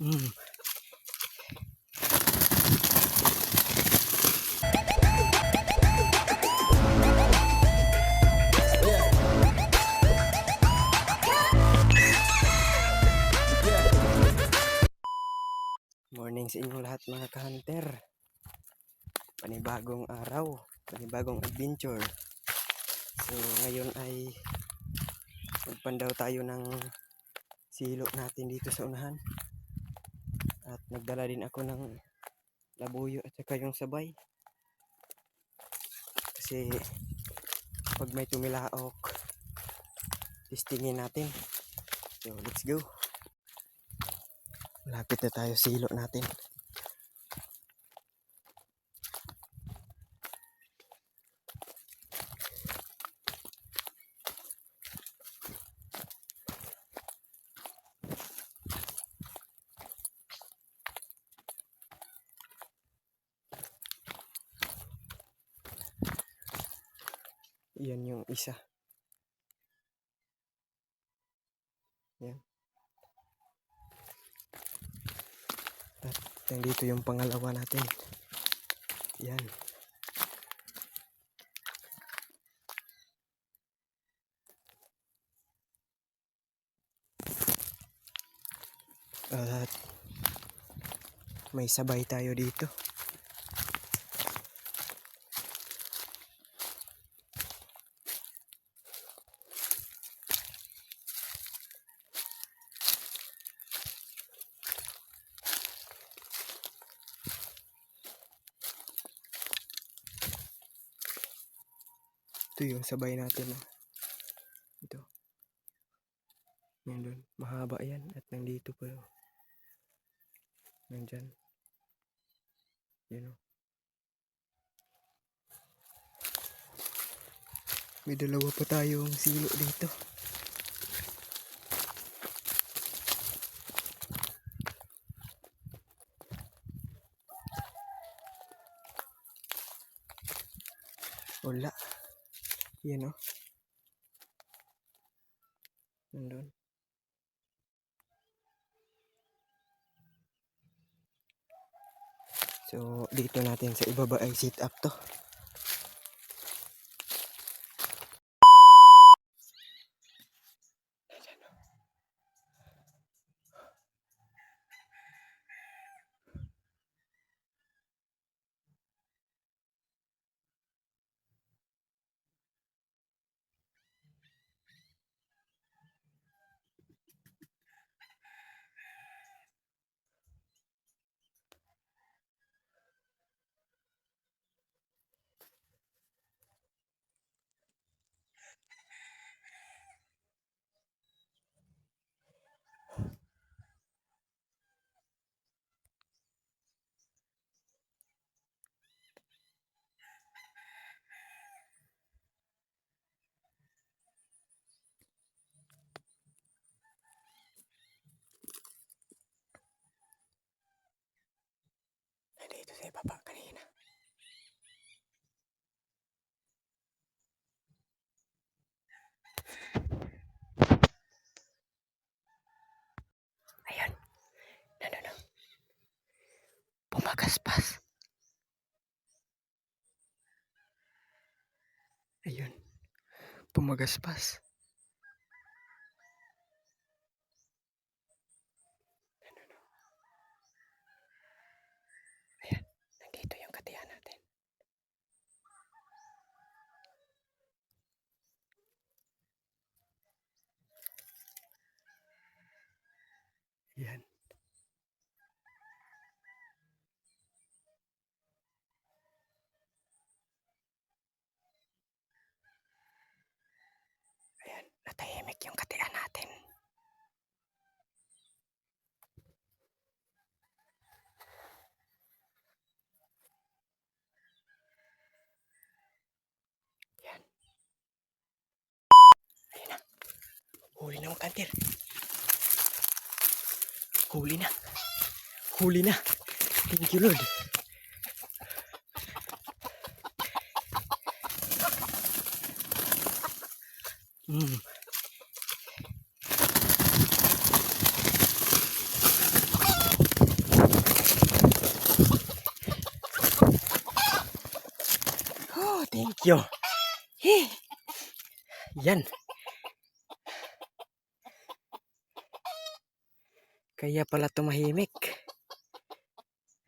Mm. Morning sa inyong lahat mga ka-hunter. Panibagong araw, panibagong adventure. So ngayon ay magpandaw tayo ng silo natin dito sa unahan. At nagdala din ako ng labuyo at saka yung sabay. Kasi pag may tumilaok, testingin natin. So let's go. Malapit na tayo silo natin. Yan yung isa. Yan. At nandito yung pangalawa natin. Yan. At may sabay tayo dito. Ito yung sabay natin. Ito. Nandun. Mahaba yan. At nandito pa. Nandyan. Yun o. May dalawa pa tayong silo dito. Wala. Yan o. Nandun. So, dito natin sa ibaba ay sit up to. Nandito sa ibaba kanina. Ayan. Nandun o. Pumagaspas. Ayun. Pumagaspas. Nandun o. Ayan. Nandito yung katiyan natin. Ayan. Ayan. Natahimik yung katiyan natin. Ayan. Ayun na. Huli na mga kantir. Huli na. Huli na. Thank you, Lord. Mm. you. Yan. Kaya pala tumahimik.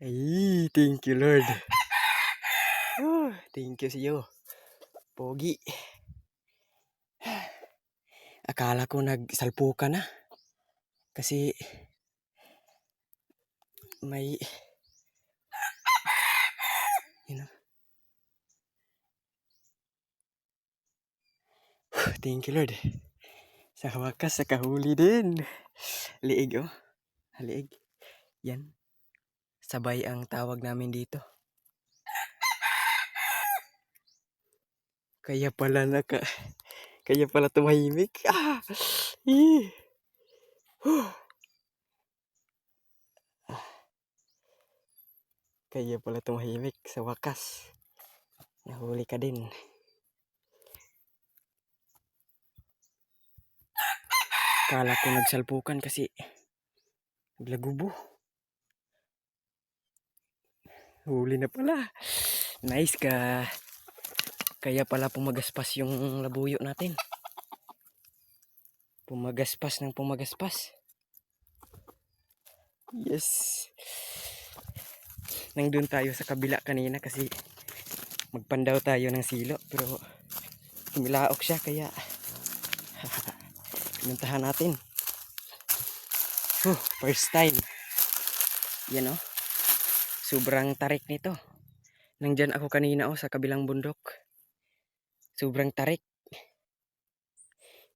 Ay, thank you Lord. Thank you sa'yo. Pogi. Akala ko nagsalpo ka na. Kasi may thank you Lord. Sa wakas, sa kahuli din. Liig oh. Liig. Yan. Sabay ang tawag namin dito. Kaya pala tumahimik. Kaya pala tumahimik sa wakas. Nahuli ka din. Kala ko nagsalpukan kasi naglagubo. Huli na pala. Nice ka. Kaya pala pumagaspas yung labuyo natin. Pumagaspas ng pumagaspas. Yes. Nandun tayo sa kabila kanina kasi magpandaw tayo ng silo. Pero tumilaok siya kaya pinuntahan natin. First time. Yan oh. Sobrang tarik nito. Nandyan ako kanina sa kabilang bundok. Sobrang tarik.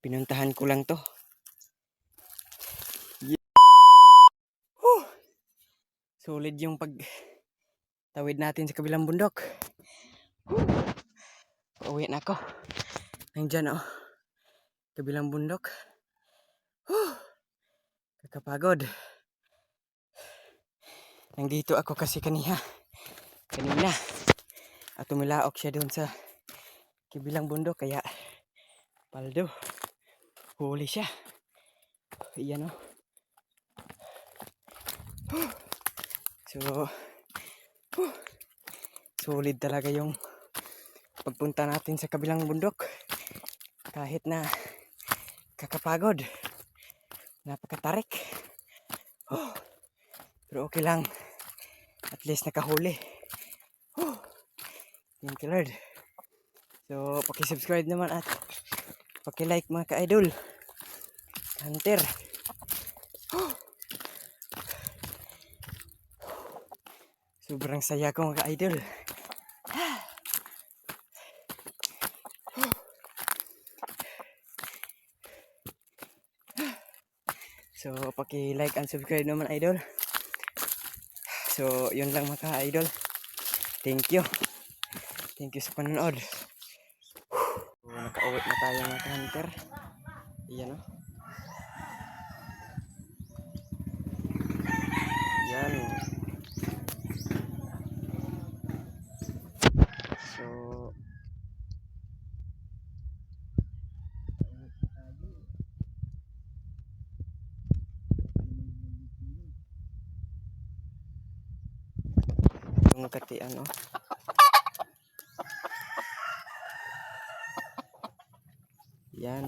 Pinuntahan ko lang to. Solid yung pagtawid natin sa kabilang bundok. Pauwi na ako. Nandyan kabilang bundok. Kakapagod. Nandito ako kasi kanina. At tumilaok siya doon sa kabilang bundok kaya paldo. Huli siya. Iyan So solid talaga yung pagpunta natin sa kabilang bundok. Kahit na kakapagod. Napakatarik. Pero okay lang. At least nakahuli. Thank you Lord. So paki-subscribe naman at paki-like mga ka-idol. Hunter. Sobrang saya ko mga ka-idol. So paki-like and subscribe naman idol. So yun lang mga ka-idol. Thank you. Thank you sa panonood. Nakauwi na tayo mga ka-hunter. Ayan Yan. So yung katian Yan.